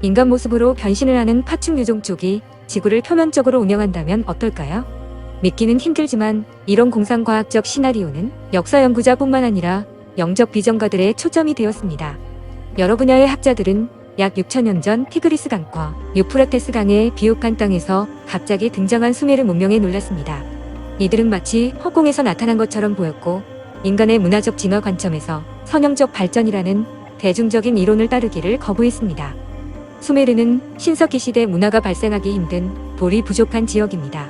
인간 모습으로 변신을 하는 파충류 종족이 지구를 표면적으로 운영한다면 어떨까요? 믿기는 힘들지만 이런 공상과학적 시나리오는 역사 연구자뿐만 아니라 영적 비전가들의 초점이 되었습니다. 여러 분야의 학자들은 약 6천년 전 티그리스 강과 유프라테스 강의 비옥한 땅에서 갑자기 등장한 수메르 문명에 놀랐습니다. 이들은 마치 허공에서 나타난 것처럼 보였고 인간의 문화적 진화 관점에서 선형적 발전이라는 대중적인 이론을 따르기를 거부했습니다. 수메르는 신석기 시대 문화가 발생하기 힘든 돌이 부족한 지역입니다.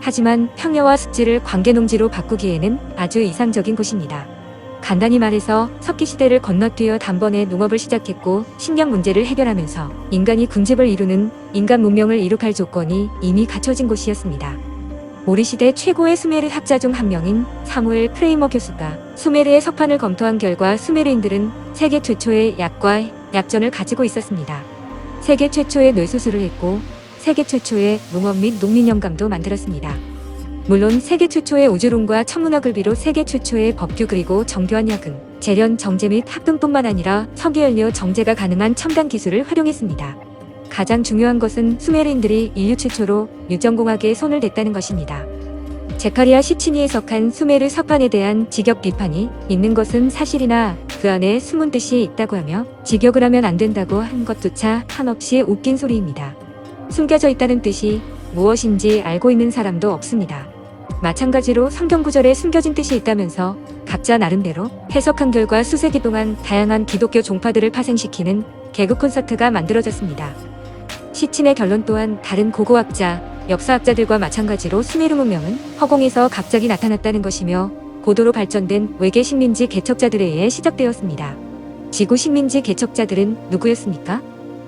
하지만 평야와 습지를 관계농지로 바꾸기에는 아주 이상적인 곳입니다. 간단히 말해서 석기시대를 건너뛰어 단번에 농업을 시작했고 식량 문제를 해결하면서 인간이 군집을 이루는 인간 문명을 이룩할 조건이 이미 갖춰진 곳이었습니다. 우리 시대 최고의 수메르 학자 중 한 명인 사무엘 크레이머 교수가 수메르의 석판을 검토한 결과 수메르인들은 세계 최초의 약과 약전을 가지고 있었습니다. 세계 최초의 뇌수술을 했고 세계 최초의 농업 및 농민영감도 만들었습니다. 물론 세계 최초의 우주론과 천문학을 비롯 세계 최초의 법규 그리고 정교한 야근, 재련, 정제 및 합금뿐만 아니라 석유연료 정제가 가능한 첨단 기술을 활용했습니다. 가장 중요한 것은 수메르인들이 인류 최초로 유전공학에 손을 댔다는 것입니다. 제카리아 시치니 해석한 수메르 석판에 대한 직역 비판이 있는 것은 사실이나 그 안에 숨은 뜻이 있다고 하며 직역을 하면 안 된다고 한 것조차 한없이 웃긴 소리입니다. 숨겨져 있다는 뜻이 무엇인지 알고 있는 사람도 없습니다. 마찬가지로 성경 구절에 숨겨진 뜻이 있다면서 각자 나름대로 해석한 결과 수세기 동안 다양한 기독교 종파들을 파생시키는 개그 콘서트가 만들어졌습니다. 시친의 결론 또한 다른 고고학자, 역사학자들과 마찬가지로 수메르 문명은 허공에서 갑자기 나타났다는 것이며 고도로 발전된 외계 식민지 개척자들에 의해 시작되었습니다. 지구 식민지 개척자들은 누구였습니까?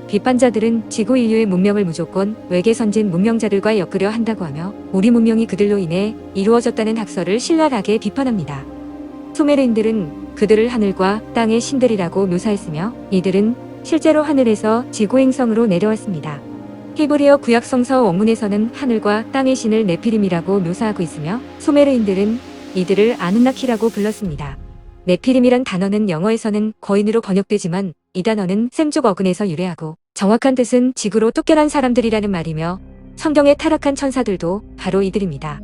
비판자들은 지구 인류의 문명을 무조건 외계 선진 문명자들과 엮으려 한다고 하며 우리 문명이 그들로 인해 이루어졌다는 학설을 신랄하게 비판합니다. 수메르인들은 그들을 하늘과 땅의 신들이라고 묘사했으며 이들은 실제로 하늘에서 지구 행성으로 내려왔습니다. 히브리어 구약 성서 원문에서는 하늘과 땅의 신을 네피림이라고 묘사하고 있으며 수메르인들은 이들을 아누나키라고 불렀습니다. 네피림이란 단어는 영어에서는 거인으로 번역되지만 이 단어는 셈족 어근에서 유래하고 정확한 뜻은 지구로 쫓겨난 사람들이라는 말이며 성경의 타락한 천사들도 바로 이들입니다.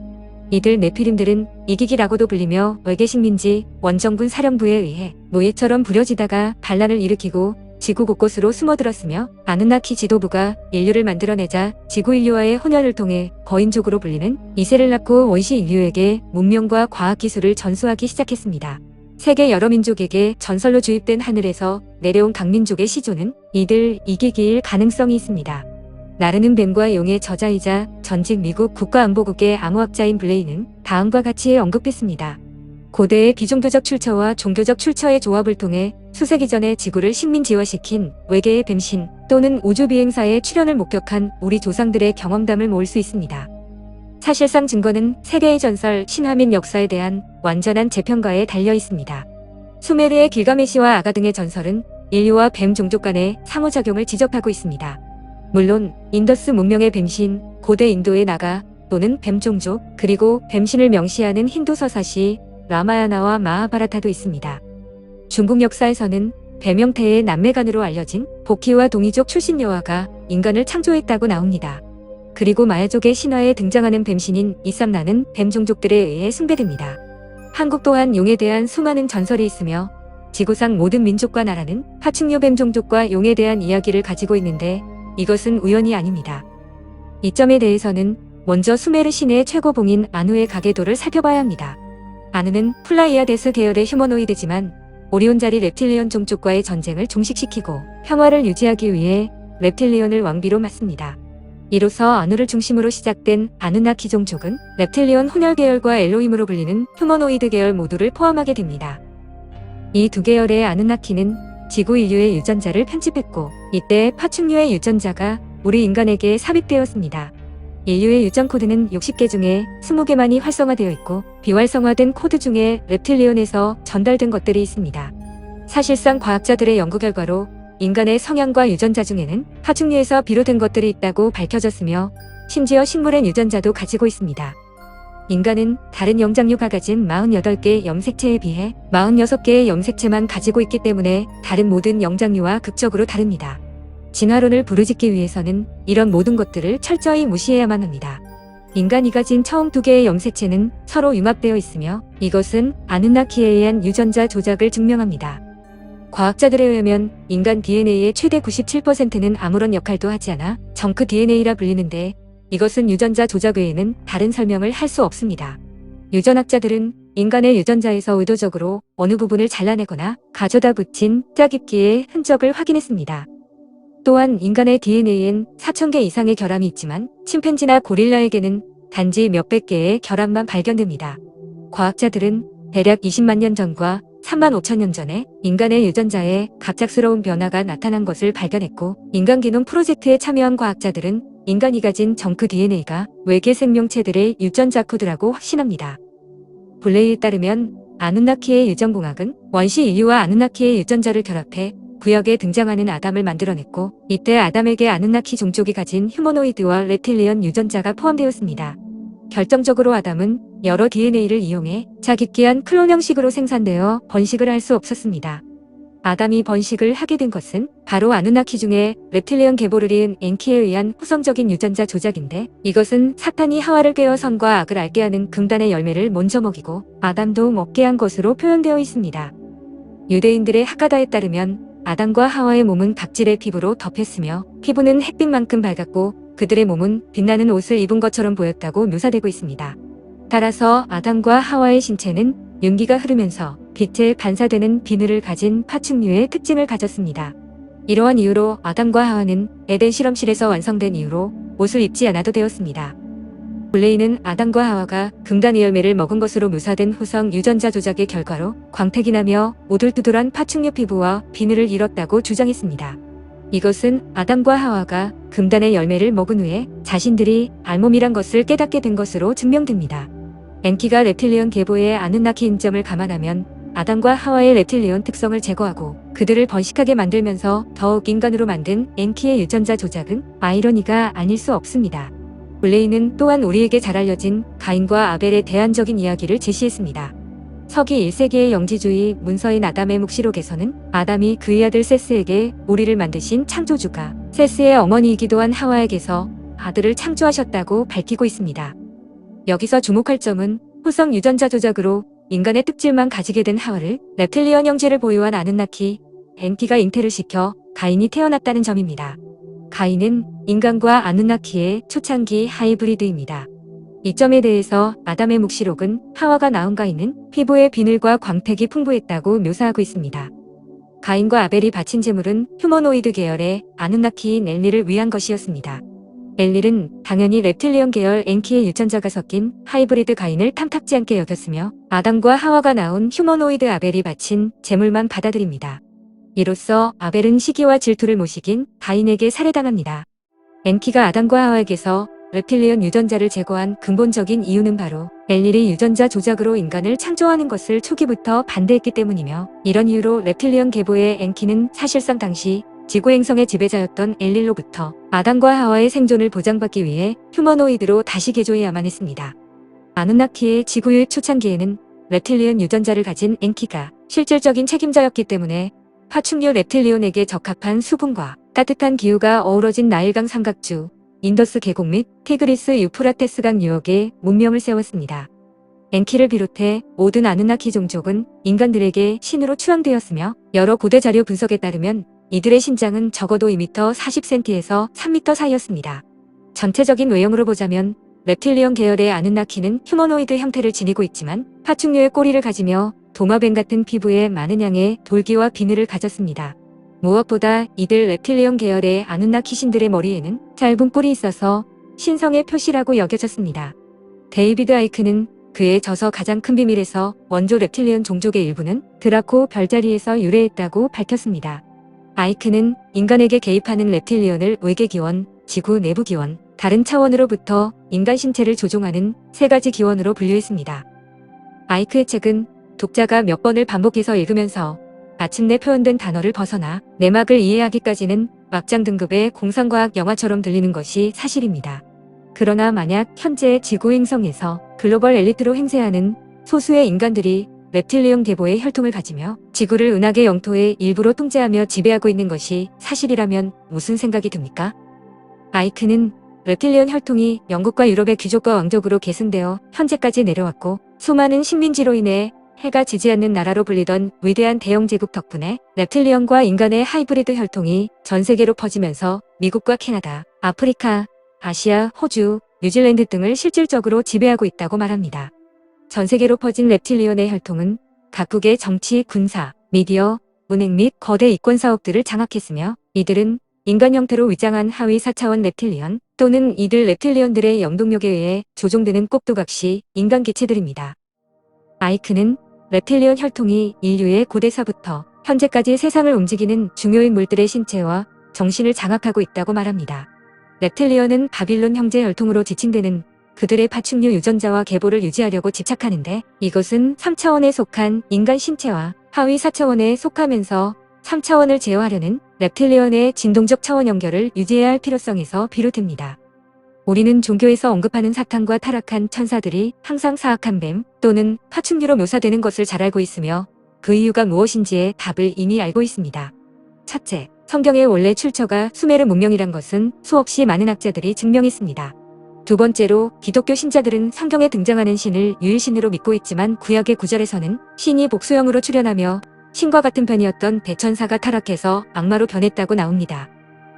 이들 네피림들은 이기기라고도 불리며 외계 식민지 원정군 사령부에 의해 노예처럼 부려지다가 반란을 일으키고 지구 곳곳으로 숨어들었으며 아누나키 지도부가 인류를 만들어내자 지구 인류와의 혼혈을 통해 거인족으로 불리는 이세를 낳고 원시 인류에게 문명과 과학기술을 전수하기 시작했습니다. 세계 여러 민족에게 전설로 주입된 하늘에서 내려온 강민족의 시조는 이들 이기기일 가능성이 있습니다. 나르는 뱀과 용의 저자이자 전직 미국 국가안보국의 암호학자인 블레이는 다음과 같이 언급했습니다. 고대의 비종교적 출처와 종교적 출처의 조합을 통해 수세기 전에 지구를 식민지화시킨 외계의 뱀신 또는 우주비행사의 출현을 목격한 우리 조상들의 경험담을 모을 수 있습니다. 사실상 증거는 세계의 전설, 신화 및 역사에 대한 완전한 재평가에 달려 있습니다. 수메르의 길가메시와 아가 등의 전설은 인류와 뱀 종족 간의 상호작용을 지적하고 있습니다. 물론 인더스 문명의 뱀신, 고대 인도의 나가 또는 뱀 종족, 그리고 뱀신을 명시하는 힌두 서사시 라마야나와 마하바라타도 있습니다. 중국 역사에서는 뱀 형태의 남매간으로 알려진 복희와 동이족 출신 여아가 인간을 창조했다고 나옵니다. 그리고 마야족의 신화에 등장하는 뱀신인 이삼라는 뱀 종족들에 의해 숭배됩니다. 한국 또한 용에 대한 수많은 전설이 있으며 지구상 모든 민족과 나라는 파충류 뱀 종족과 용에 대한 이야기를 가지고 있는데 이것은 우연이 아닙니다. 이 점에 대해서는 먼저 수메르 신의 최고봉인 아누의 가계도를 살펴봐야 합니다. 아누는 플라이아데스 계열의 휴머노이드지만 오리온자리 렙틸리언 종족과의 전쟁을 종식시키고 평화를 유지하기 위해 렙틸리언을 왕비로 맡습니다. 이로써 아누를 중심으로 시작된 아누나키 종족은 렙틸리언 혼혈 계열과 엘로힘으로 불리는 휴머노이드 계열 모두를 포함하게 됩니다. 이 두 계열의 아누나키는 지구 인류의 유전자를 편집했고 이때 파충류의 유전자가 우리 인간에게 삽입되었습니다. 인류의 유전 코드는 60개 중에 20개만이 활성화되어 있고 비활성화된 코드 중에 렙틸리온에서 전달된 것들이 있습니다. 사실상 과학자들의 연구 결과로 인간의 성향과 유전자 중에는 파충류에서 비롯된 것들이 있다고 밝혀졌으며 심지어 식물의 유전자도 가지고 있습니다. 인간은 다른 영장류가 가진 48개 염색체에 비해 46개의 염색체만 가지고 있기 때문에 다른 모든 영장류와 극적으로 다릅니다. 진화론을 부르짖기 위해서는 이런 모든 것들을 철저히 무시해야만 합니다. 인간이 가진 처음 두 개의 염색체는 서로 융합되어 있으며 이것은 아누나키에 의한 유전자 조작을 증명합니다. 과학자들에 의하면 인간 DNA의 최대 97%는 아무런 역할도 하지 않아 정크 DNA라 불리는데 이것은 유전자 조작 외에는 다른 설명을 할 수 없습니다. 유전학자들은 인간의 유전자에서 의도적으로 어느 부분을 잘라내거나 가져다 붙인 짜깁기의 흔적을 확인했습니다. 또한 인간의 DNA엔 4,000개 이상의 결함이 있지만 침팬지나 고릴라에게는 단지 몇백 개의 결함만 발견됩니다. 과학자들은 대략 20만 년 전과 3만 5천 년 전에 인간의 유전자에 갑작스러운 변화가 나타난 것을 발견했고 인간 기놈 프로젝트에 참여한 과학자들은 인간이 가진 정크 DNA가 외계 생명체들의 유전자 코드라고 확신합니다. 블레이에 따르면 아누나키의 유전공학은 원시 인류와 아누나키의 유전자를 결합해 구역에 등장하는 아담을 만들어냈고 이때 아담에게 아누나키 종족이 가진 휴머노이드와 레틸리언 유전자가 포함되었습니다. 결정적으로 아담은 여러 DNA를 이용해 자기끼한 클론 형식으로 생산되어 번식을 할 수 없었습니다. 아담이 번식을 하게 된 것은 바로 아누나키 중에 reptilian 계보를 이은 엔키에 의한 후성적인 유전자 조작인데 이것은 사탄이 하와를 깨어 선과 악을 알게 하는 금단의 열매를 먼저 먹이고 아담도 먹게 한 것으로 표현되어 있습니다. 유대인들의 하가다에 따르면 아담과 하와의 몸은 각질의 피부로 덮였으며 피부는 햇빛만큼 밝았고 그들의 몸은 빛나는 옷을 입은 것처럼 보였다고 묘사되고 있습니다. 따라서 아담과 하와의 신체는 윤기가 흐르면서 빛에 반사되는 비늘을 가진 파충류의 특징을 가졌습니다. 이러한 이유로 아담과 하와는 에덴 실험실에서 완성된 이후로 옷을 입지 않아도 되었습니다. 블레이는 아담과 하와가 금단의 열매를 먹은 것으로 묘사된 후성 유전자 조작의 결과로 광택이 나며 오돌투돌한 파충류 피부와 비늘을 잃었다고 주장했습니다. 이것은 아담과 하와가 금단의 열매를 먹은 후에 자신들이 알몸이란 것을 깨닫게 된 것으로 증명됩니다. 엔키가 reptilian 계보의 아누나키인 점을 감안하면 아담과 하와의 reptilian 특성을 제거하고 그들을 번식하게 만들면서 더욱 인간으로 만든 엔키의 유전자 조작은 아이러니가 아닐 수 없습니다. 블레이는 또한 우리에게 잘 알려진 가인과 아벨의 대안적인 이야기를 제시했습니다. 서기 1세기의 영지주의 문서인 아담의 묵시록에서는 아담이 그의 아들 세스에게 우리를 만드신 창조주가 세스의 어머니이기도 한 하와에게서 아들을 창조하셨다고 밝히고 있습니다. 여기서 주목할 점은 후성 유전자 조작으로 인간의 특질만 가지게 된 하와를 reptilian 형제를 보유한 아누나키, 엔키가 잉태를 시켜 가인이 태어났다는 점입니다. 가인은 인간과 아누나키의 초창기 하이브리드입니다. 이 점에 대해서 아담의 묵시록은 하와가 낳은 가인은 피부의 비늘과 광택이 풍부했다고 묘사하고 있습니다. 가인과 아벨이 바친 제물은 휴머노이드 계열의 아누나키인 엘릴을 위한 것이었습니다. 엘릴은 당연히 reptilian 계열 엔키의 유전자가 섞인 하이브리드 가인을 탐탁지 않게 여겼으며 아담과 하와가 낳은 휴머노이드 아벨이 바친 제물만 받아들입니다. 이로써 아벨은 시기와 질투를 못 이긴 가인에게 살해당합니다. 엔키가 아담과 하와에게서 reptilian 유전자를 제거한 근본적인 이유는 바로 엘릴이 유전자 조작으로 인간을 창조하는 것을 초기부터 반대했기 때문이며 이런 이유로 reptilian 계보의 엔키는 사실상 당시 지구 행성의 지배자였던 엘릴로부터 아담과 하와의 생존을 보장받기 위해 휴머노이드로 다시 개조해야만 했습니다. 아누나키의 지구유입 초창기에는 reptilian 유전자를 가진 엔키가 실질적인 책임자였기 때문에 파충류 reptilian에게 적합한 수분과 따뜻한 기후가 어우러진 나일강 삼각주, 인더스 계곡 및 티그리스 유프라테스강 유역에 문명을 세웠습니다. 엔키를 비롯해 모든 아누나키 종족은 인간들에게 신으로 추앙되었으며 여러 고대 자료 분석에 따르면 이들의 신장은 적어도 2m 40cm에서 3m 사이였습니다. 전체적인 외형으로 보자면 reptilian 계열의 아누나키는 휴머노이드 형태를 지니고 있지만 파충류의 꼬리를 가지며 도마뱀 같은 피부에 많은 양의 돌기와 비늘을 가졌습니다. 무엇보다 이들 reptilian 계열의 아누나키 신들의 머리에는 짧은 뿔이 있어서 신성의 표시라고 여겨졌습니다. 데이비드 아이크는 그의 저서 가장 큰 비밀에서 원조 reptilian 종족의 일부는 드라코 별자리에서 유래했다고 밝혔습니다. 아이크는 인간에게 개입하는 reptilian을 외계 기원, 지구 내부 기원, 다른 차원으로부터 인간 신체를 조종하는 세 가지 기원으로 분류했습니다. 아이크의 책은 독자가 몇 번을 반복해서 읽으면서 마침내 표현된 단어를 벗어나 내막을 이해하기까지는 막장 등급의 공상과학 영화처럼 들리는 것이 사실입니다. 그러나 만약 현재 지구 행성에서 글로벌 엘리트로 행세하는 소수의 인간들이 reptilian 계보의 혈통을 가지며 지구를 은하계 영토의 일부로 통제하며 지배하고 있는 것이 사실이라면 무슨 생각이 듭니까? 아이크는 reptilian 혈통이 영국과 유럽의 귀족과 왕족으로 계승되어 현재까지 내려왔고 수많은 식민지로 인해 해가 지지 않는 나라로 불리던 위대한 대영 제국 덕분에 reptilian과 인간의 하이브리드 혈통이 전 세계로 퍼지면서 미국과 캐나다, 아프리카, 아시아, 호주, 뉴질랜드 등을 실질적으로 지배하고 있다고 말합니다. 전 세계로 퍼진 reptilian의 혈통은 각국의 정치, 군사, 미디어, 은행 및 거대 이권 사업들을 장악했으며 이들은 인간 형태로 위장한 하위 4차원 reptilian 또는 이들 reptilian들의 영동력에 의해 조종되는 꼭두각시 인간 개체들입니다. 아이크는 reptilian 혈통이 인류의 고대사부터 현재까지 세상을 움직이는 중요인 물들의 신체와 정신을 장악하고 있다고 말합니다. reptilian은 바빌론 형제 혈통으로 지칭되는 그들의 파충류 유전자와 계보를 유지하려고 집착하는데 이것은 3차원에 속한 인간 신체와 하위 4차원에 속하면서 3차원을 제어하려는 reptilian의 진동적 차원 연결을 유지해야 할 필요성에서 비롯됩니다. 우리는 종교에서 언급하는 사탄과 타락한 천사들이 항상 사악한 뱀 또는 파충류로 묘사되는 것을 잘 알고 있으며 그 이유가 무엇인지의 답을 이미 알고 있습니다. 첫째, 성경의 원래 출처가 수메르 문명이란 것은 수없이 많은 학자들이 증명했습니다. 두 번째로 기독교 신자들은 성경에 등장하는 신을 유일신으로 믿고 있지만 구약의 구절에서는 신이 복수형으로 출현하며 신과 같은 편이었던 대천사가 타락해서 악마로 변했다고 나옵니다.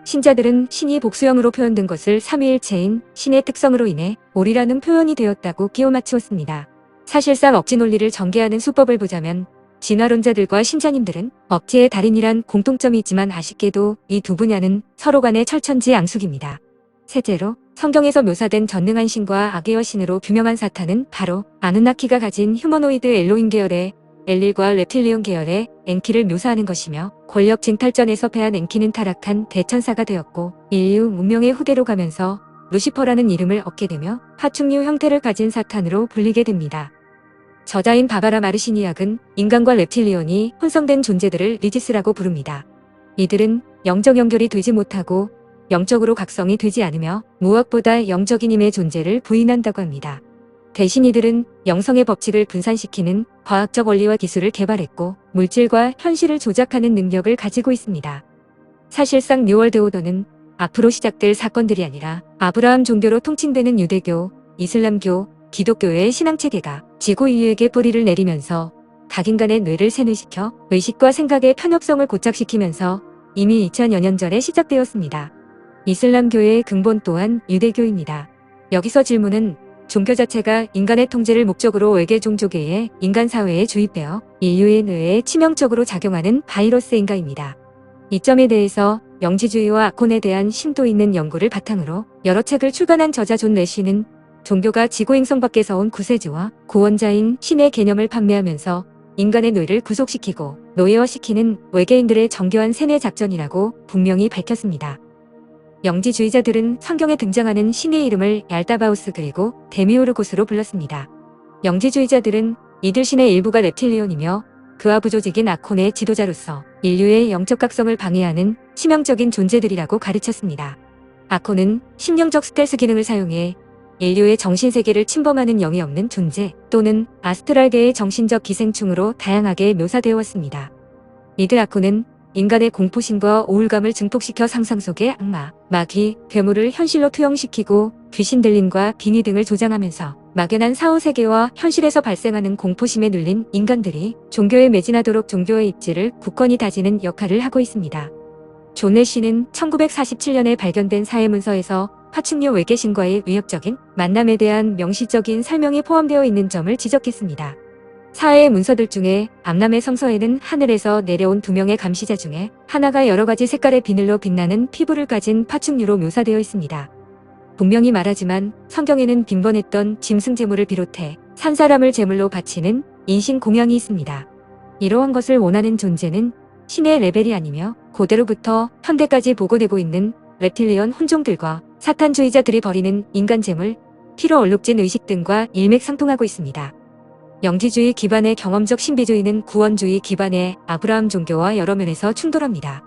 신자들은 신이 복수형으로 표현된 것을 삼위일체인 신의 특성으로 인해 오리라는 표현이 되었다고 끼워 맞추었습니다. 사실상 억지 논리를 전개하는 수법을 보자면 진화론자들과 신자님들은 억지의 달인이란 공통점이 있지만 아쉽게도 이 두 분야는 서로 간의 철천지앙숙입니다. 셋째로 성경에서 묘사된 전능한 신과 악의 여신으로 규명한 사탄은 바로 아누나키가 가진 휴머노이드 엘로힘 계열의 엘릴과 reptilian 계열의 엔키를 묘사하는 것이며 권력 쟁탈전에서 패한 엔키는 타락한 대천사가 되었고 인류 문명의 후대로 가면서 루시퍼라는 이름을 얻게 되며 파충류 형태를 가진 사탄으로 불리게 됩니다. 저자인 바바라 마르시니악은 인간과 reptilian이 혼성된 존재들을 리지스라고 부릅니다. 이들은 영적 연결이 되지 못하고 영적으로 각성이 되지 않으며 무엇보다 영적인 힘의 존재를 부인한다고 합니다. 대신 이들은 영성의 법칙을 분산시키는 과학적 원리와 기술을 개발했고 물질과 현실을 조작하는 능력을 가지고 있습니다. 사실상 뉴월드 오더는 앞으로 시작될 사건들이 아니라 아브라함 종교로 통칭되는 유대교, 이슬람교, 기독교의 신앙체계가 지구 인류에게 뿌리를 내리면서 각 인간의 뇌를 세뇌시켜 의식과 생각의 편협성을 고착시키면서 이미 2000여 년 전에 시작되었습니다. 이슬람교의 근본 또한 유대교입니다. 여기서 질문은 종교 자체가 인간의 통제를 목적으로 외계 종족에 인간 사회에 주입되어 인류의 뇌에 치명적으로 작용하는 바이러스인가입니다. 이 점에 대해서 영지주의와 악혼에 대한 심도 있는 연구를 바탕으로 여러 책을 출간한 저자 존 레시는 종교가 지구 행성 밖에서 온 구세주와 구원자인 신의 개념을 판매하면서 인간의 뇌를 구속시키고 노예화시키는 외계인들의 정교한 세뇌 작전이라고 분명히 밝혔습니다. 영지주의자들은 성경에 등장하는 신의 이름을 얄다바우스 그리고 데미오르고스로 불렀습니다. 영지주의자들은 이들 신의 일부가 reptilian이며 그와 부조직인 아콘의 지도자로서 인류의 영적 각성을 방해하는 치명적인 존재들이라고 가르쳤습니다. 아콘은 심령적 스텔스 기능을 사용해 인류의 정신세계를 침범하는 영이 없는 존재 또는 아스트랄계의 정신적 기생충으로 다양하게 묘사되어 왔습니다. 이들 아콘은 인간의 공포심과 우울감을 증폭시켜 상상 속의 악마, 마귀, 괴물을 현실로 투영시키고 귀신 들림과 빙의 등을 조장하면서 막연한 사후세계와 현실에서 발생하는 공포심에 눌린 인간들이 종교에 매진하도록 종교의 입지를 굳건히 다지는 역할을 하고 있습니다. 존 레시는 1947년에 발견된 사회문서에서 파충류 외계신과의 위협적인 만남에 대한 명시적인 설명이 포함되어 있는 점을 지적했습니다. 사회의 문서들 중에 암남의 성서에는 하늘에서 내려온 2명의 감시자 중에 하나가 여러 가지 색깔의 비늘로 빛나는 피부를 가진 파충류로 묘사되어 있습니다. 분명히 말하지만 성경에는 빈번했던 짐승 제물을 비롯해 산 사람을 제물로 바치는 인신 공양이 있습니다. 이러한 것을 원하는 존재는 신의 레벨이 아니며 고대로부터 현대까지 보고되고 있는 reptilian 혼종들과 사탄주의자들이 벌이는 인간 제물, 피로 얼룩진 의식 등과 일맥상통하고 있습니다. 영지주의 기반의 경험적 신비주의는 구원주의 기반의 아브라함 종교와 여러 면에서 충돌합니다.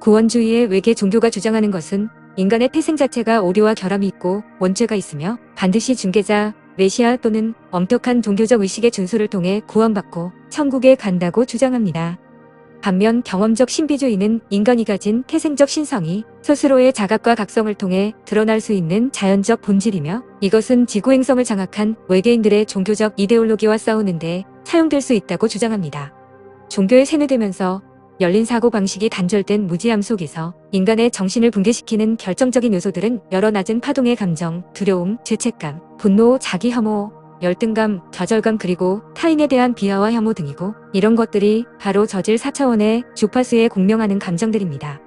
구원주의의 외계 종교가 주장하는 것은 인간의 태생 자체가 오류와 결함이 있고 원죄가 있으며 반드시 중개자, 메시아 또는 엄격한 종교적 의식의 준수를 통해 구원받고 천국에 간다고 주장합니다. 반면 경험적 신비주의는 인간이 가진 태생적 신성이 스스로의 자각과 각성을 통해 드러날 수 있는 자연적 본질이며 이것은 지구 행성을 장악한 외계인들의 종교적 이데올로기와 싸우는데 사용될 수 있다고 주장합니다. 종교에 세뇌되면서 열린 사고방식이 단절된 무지함 속에서 인간의 정신을 붕괴시키는 결정적인 요소들은 여러 낮은 파동의 감정, 두려움, 죄책감, 분노, 자기 혐오, 열등감, 좌절감 그리고 타인에 대한 비하와 혐오 등이고 이런 것들이 바로 저질 4차원의 주파수에 공명하는 감정들입니다.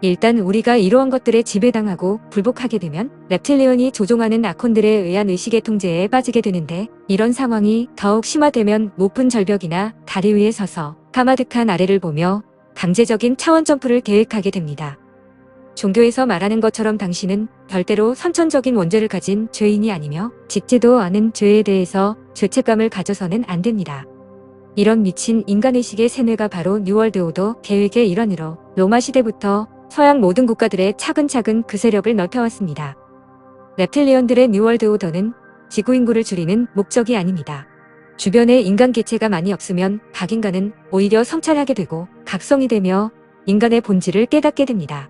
일단 우리가 이러한 것들에 지배당하고 굴복하게 되면 reptilian이 조종하는 아콘들에 의한 의식의 통제에 빠지게 되는데 이런 상황이 더욱 심화되면 높은 절벽이나 다리 위에 서서 가마득한 아래를 보며 강제적인 차원 점프를 계획하게 됩니다. 종교에서 말하는 것처럼 당신은 별대로 선천적인 원죄를 가진 죄인이 아니며 짓지도 않은 죄에 대해서 죄책감을 가져서는 안 됩니다. 이런 미친 인간의식의 세뇌가 바로 뉴월드 오더 계획의 일환으로 로마 시대부터 서양 모든 국가들에 차근차근 그 세력을 넓혀왔습니다. reptilian들의 뉴월드 오더는 지구 인구를 줄이는 목적이 아닙니다. 주변에 인간 개체가 많이 없으면 각 인간은 오히려 성찰하게 되고 각성이 되며 인간의 본질을 깨닫게 됩니다.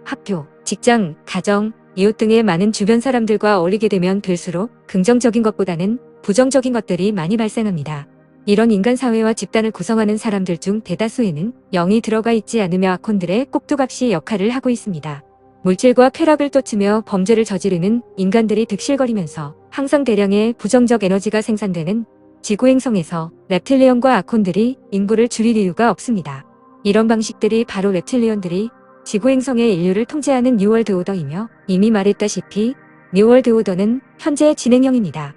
학교, 직장, 가정, 이웃 등의 많은 주변 사람들과 어울리게 되면 될수록 긍정적인 것보다는 부정적인 것들이 많이 발생합니다. 이런 인간 사회와 집단을 구성하는 사람들 중 대다수에는 영이 들어가 있지 않으며 아콘들의 꼭두각시 역할을 하고 있습니다. 물질과 쾌락을 쫓으며 범죄를 저지르는 인간들이 득실거리면서 항상 대량의 부정적 에너지가 생산되는 지구 행성에서 reptilian과 아콘들이 인구를 줄일 이유가 없습니다. 이런 방식들이 바로 reptilian들이 지구 행성의 인류를 통제하는 뉴월드 오더이며 이미 말했다시피 뉴월드 오더는 현재 진행형입니다.